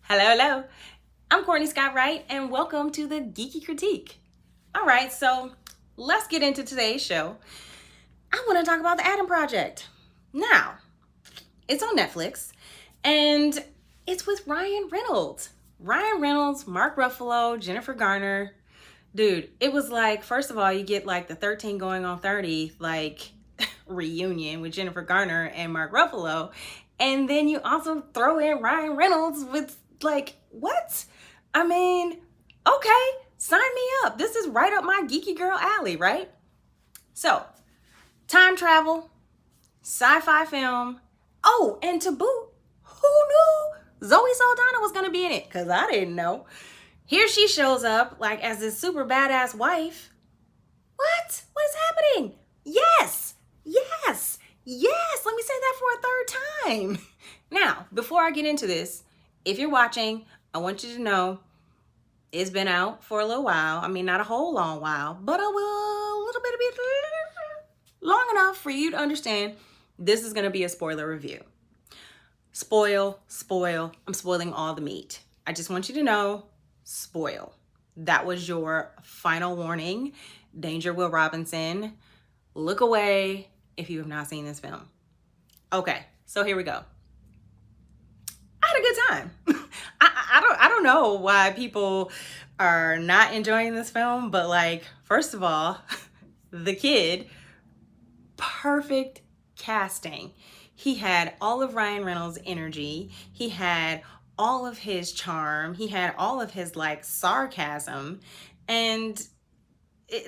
Hello, hello. I'm Courtney Scott Wright, and welcome to the Geeky Critique. All right, so let's get into today's show. I want to talk about the Adam Project. Now, it's on Netflix, and it's with Ryan Reynolds. Ryan Reynolds, Mark Ruffalo, Jennifer Garner. Dude, it was like, first of all, you get like the 13 going on 30, like reunion with Jennifer Garner and Mark Ruffalo. And then you also throw in Ryan Reynolds with like, what? I mean, okay, sign me up. This is right up my geeky girl alley, right? So, time travel, sci-fi film. Oh, and to boot, who knew Zoe Saldana was gonna be in it? Because I didn't know. Here she shows up like as this super badass wife. What? What is happening? Yes, yes, yes. Let me say that for a third time. Now, before I get into this, if you're watching, I want you to know it's been out for a little while. I mean, not a whole long while, but a little bit long enough for you to understand this is going to be a spoiler review. Spoil. I'm spoiling all the meat. I just want you to know, spoil. That was your final warning. Danger, Will Robinson. Look away if you have not seen this film. Okay, so here we go. I had a good time. I don't know why people are not enjoying this film, but like, first of all, the kid, perfect casting. He had all of Ryan Reynolds' energy. He had all of his charm. He had all of his like sarcasm, and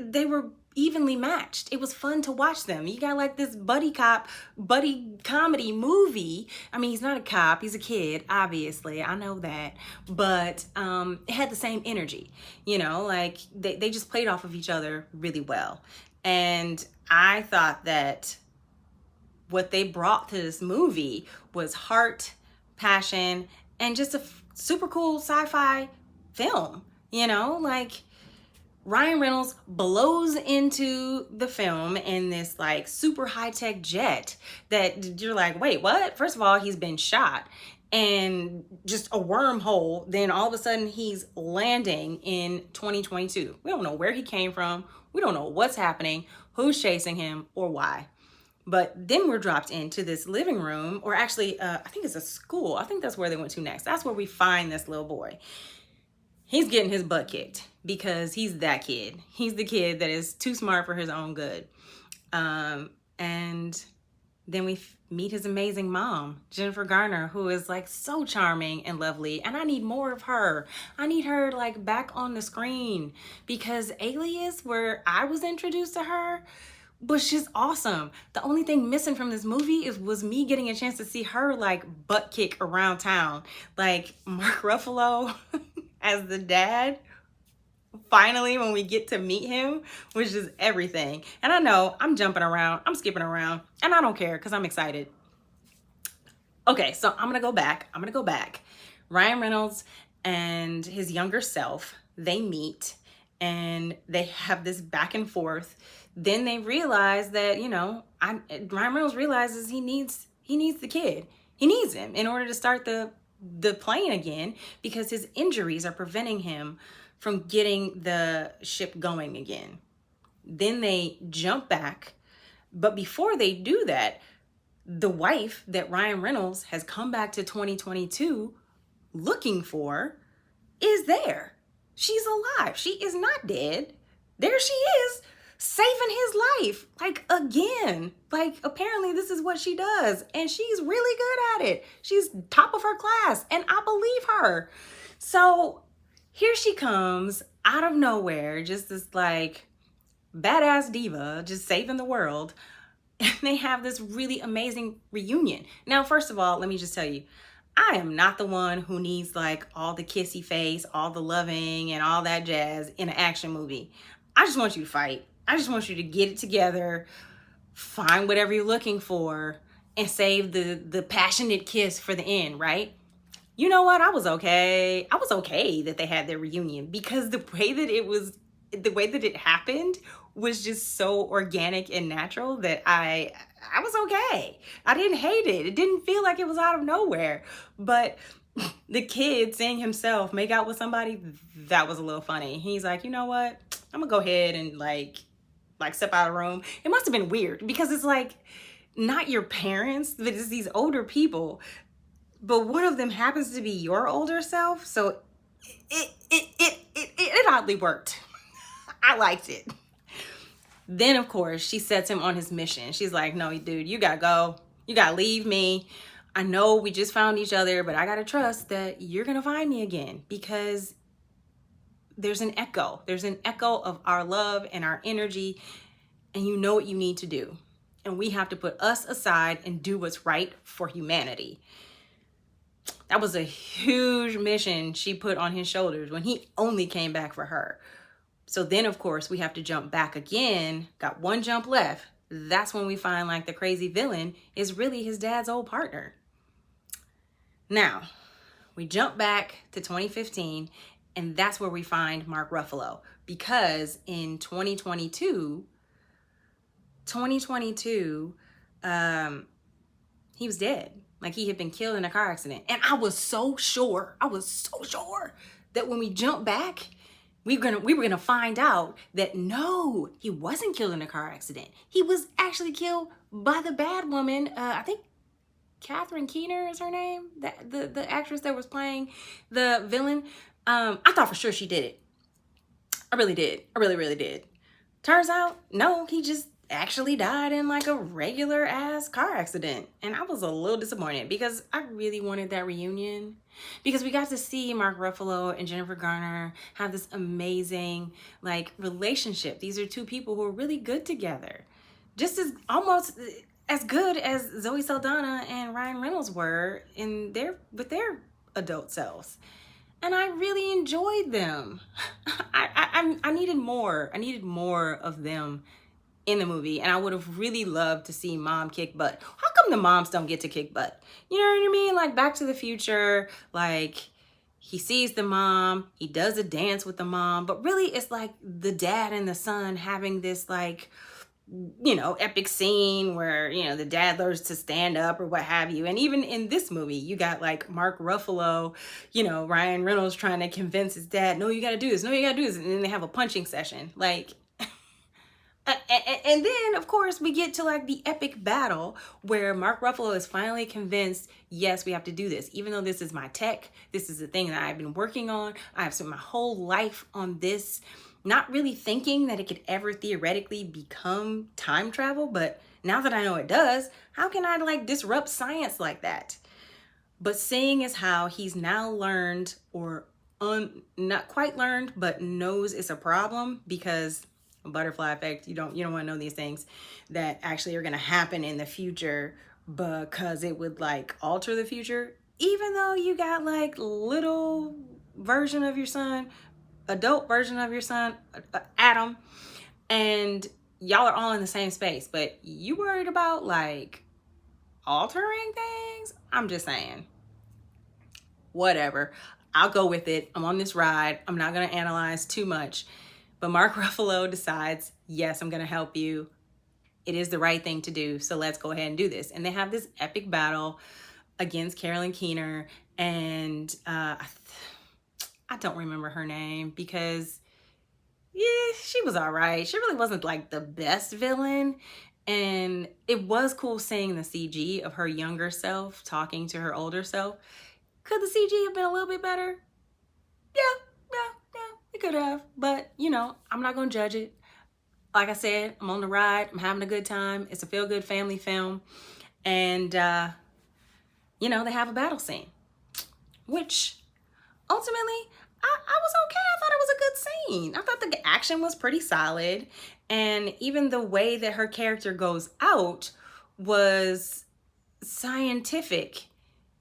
they were evenly matched. It was fun to watch them. You got like this buddy comedy movie. I mean, he's not a cop, he's a kid, obviously. I know that. But it had the same energy, you know, like they just played off of each other really well. And I thought that what they brought to this movie was heart, passion, and just a super cool sci-fi film, you know, like Ryan Reynolds blows into the film in this like super high-tech jet that you're like, wait, what? First of all, he's been shot and just a wormhole. Then all of a sudden he's landing in 2022. We don't know where he came from. We don't know what's happening, who's chasing him, or why. But then we're dropped into this living room, or actually, I think it's a school. I think that's where they went to next. That's where we find this little boy. He's getting his butt kicked because he's that kid. He's the kid that is too smart for his own good. And then we meet his amazing mom, Jennifer Garner, who is like so charming and lovely. And I need more of her. I need her like back on the screen because Alias, where I was introduced to her, was just awesome. The only thing missing from this movie was me getting a chance to see her like butt kick around town. Like Mark Ruffalo as the dad, finally when we get to meet him, was just everything. And I know I'm jumping around, I'm skipping around, and I don't care because I'm excited. Okay, so I'm gonna go back. Ryan Reynolds and his younger self, they meet and they have this back and forth. Then they realize that, you know, Ryan Reynolds realizes he needs the kid. He needs him in order to start the plane again because his injuries are preventing him from getting the ship going again. Then they jump back, but before they do that, the wife that Ryan Reynolds has come back to 2022 looking for is there. She's alive. She is not dead. There she is, saving his life, like again. Like apparently this is what she does and she's really good at it. She's top of her class and I believe her. So here she comes out of nowhere, just this like badass diva just saving the world. And they have this really amazing reunion. Now, first of all, let me just tell you, I am not the one who needs like all the kissy face, all the loving and all that jazz in an action movie. I just want you to fight. I just want you to get it together, find whatever you're looking for, and save the passionate kiss for the end, right? You know what? I was okay that they had their reunion because the way that it happened was just so organic and natural that I was okay. I didn't hate it. It didn't feel like it was out of nowhere. But the kid seeing himself make out with somebody, that was a little funny. He's like, you know what? I'm gonna go ahead and like step out of the room. It must have been weird because it's like not your parents, but it's these older people. But one of them happens to be your older self, so it oddly worked. I liked it. Then of course she sets him on his mission. She's like, no, dude, you gotta go. You gotta leave me. I know we just found each other, but I gotta trust that you're gonna find me again, because there's an echo. There's an echo of our love and our energy, and you know what you need to do. And we have to put us aside and do what's right for humanity. That was a huge mission she put on his shoulders when he only came back for her. So then, of course, we have to jump back again. Got one jump left. That's when we find like the crazy villain is really his dad's old partner. Now, we jump back to 2015, and that's where we find Mark Ruffalo. Because in 2022, he was dead. Like he had been killed in a car accident. And I was so sure that when we jump back, we were gonna find out that no, he wasn't killed in a car accident. He was actually killed by the bad woman. I think Catherine Keener is her name. The actress that was playing the villain. I thought for sure she did it. I really did. I really did. Turns out, no, he just actually died in like a regular ass car accident. And I was a little disappointed because I really wanted that reunion, because we got to see Mark Ruffalo and Jennifer Garner have this amazing like relationship. These are two people who are really good together, just as almost as good as Zoe Saldana and Ryan Reynolds were with their adult selves. And I really enjoyed them. I needed more. I needed more of them in the movie, and I would have really loved to see mom kick butt. How come the moms don't get to kick butt? You know what I mean? Like Back to the Future, like he sees the mom, he does a dance with the mom, but really it's like the dad and the son having this like, you know, epic scene where, you know, the dad learns to stand up or what have you. And even in this movie, you got like Mark Ruffalo, you know, Ryan Reynolds trying to convince his dad, no, you got to do this. No, you got to do this. And then they have a punching session. Like, and then, of course, we get to like the epic battle where Mark Ruffalo is finally convinced, yes, we have to do this. Even though this is my tech, this is the thing that I've been working on. I have spent my whole life on this, not really thinking that it could ever theoretically become time travel. But now that I know it does, how can I like disrupt science like that? But seeing as how he's now learned, or not quite learned, but knows it's a problem, because butterfly effect, you don't want to know these things that actually are going to happen in the future, because it would like alter the future. Even though you got like little version of your son, adult version of your son, Adam, and y'all are all in the same space, but you worried about like altering things? I'm just saying, whatever, I'll go with it. I'm on this ride. I'm not going to analyze too much. But Mark Ruffalo decides, yes, I'm going to help you. It is the right thing to do. So let's go ahead and do this. And they have this epic battle against Carolyn Keener. And I don't remember her name, because, yeah, she was all right. She really wasn't like the best villain. And it was cool seeing the CG of her younger self talking to her older self. Could the CG have been a little bit better? Yeah. It could have, but you know, I'm not gonna judge it. Like I said, I'm on the ride. I'm having a good time. It's a feel-good family film, and you know, they have a battle scene, which ultimately I was okay. I thought it was a good scene. I thought the action was pretty solid, and even the way that her character goes out was scientific.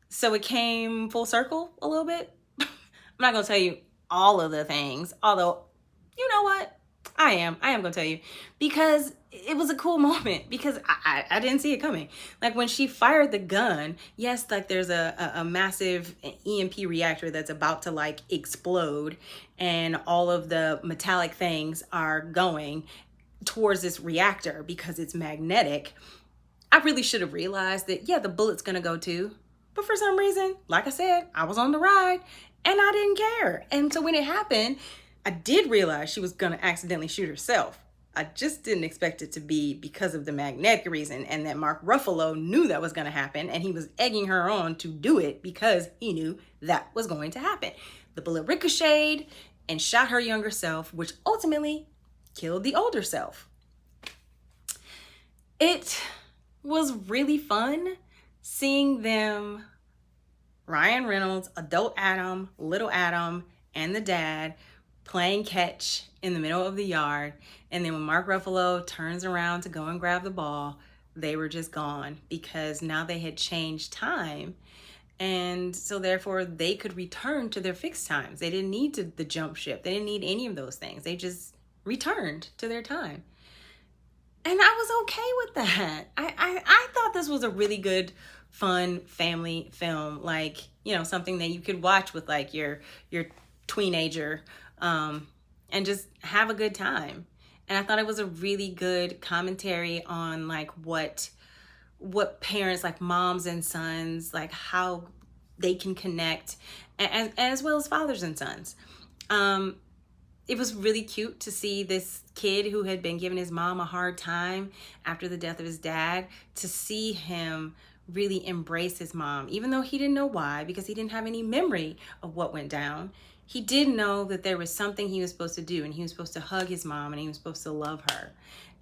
So it came full circle a little bit. I'm not gonna tell you all of the things, although, you know what, I am gonna tell you, because it was a cool moment, because I didn't see it coming. Like when she fired the gun, yes, like there's a massive EMP reactor that's about to like explode, and all of the metallic things are going towards this reactor because it's magnetic. I really should have realized that, yeah, the bullet's gonna go too. But for some reason, like I said, I was on the ride and I didn't care. And so when it happened, I did realize she was gonna accidentally shoot herself. I just didn't expect it to be because of the magnetic reason, and that Mark Ruffalo knew that was gonna happen and he was egging her on to do it because he knew that was going to happen. The bullet ricocheted and shot her younger self, which ultimately killed the older self. It was really fun seeing them, Ryan Reynolds, adult Adam, little Adam, and the dad playing catch in the middle of the yard. And then when Mark Ruffalo turns around to go and grab the ball, they were just gone because now they had changed time. And so therefore they could return to their fixed times. They didn't need the jump ship. They didn't need any of those things. They just returned to their time. And I was okay with that. I thought this was a really good, fun family film. Like, you know, something that you could watch with like your teenager and just have a good time. And I thought it was a really good commentary on like what parents, like moms and sons, like how they can connect, and as well as fathers and sons. It was really cute to see this kid who had been giving his mom a hard time after the death of his dad, to see him really embrace his mom, even though he didn't know why, because he didn't have any memory of what went down. He did know that there was something he was supposed to do, and he was supposed to hug his mom and he was supposed to love her.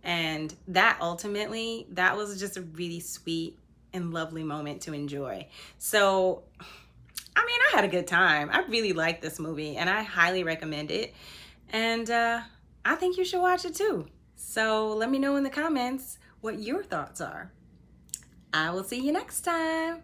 And that ultimately, that was just a really sweet and lovely moment to enjoy. So, I mean, I had a good time. I really liked this movie and I highly recommend it. And I think you should watch it too. So let me know in the comments what your thoughts are. I will see you next time.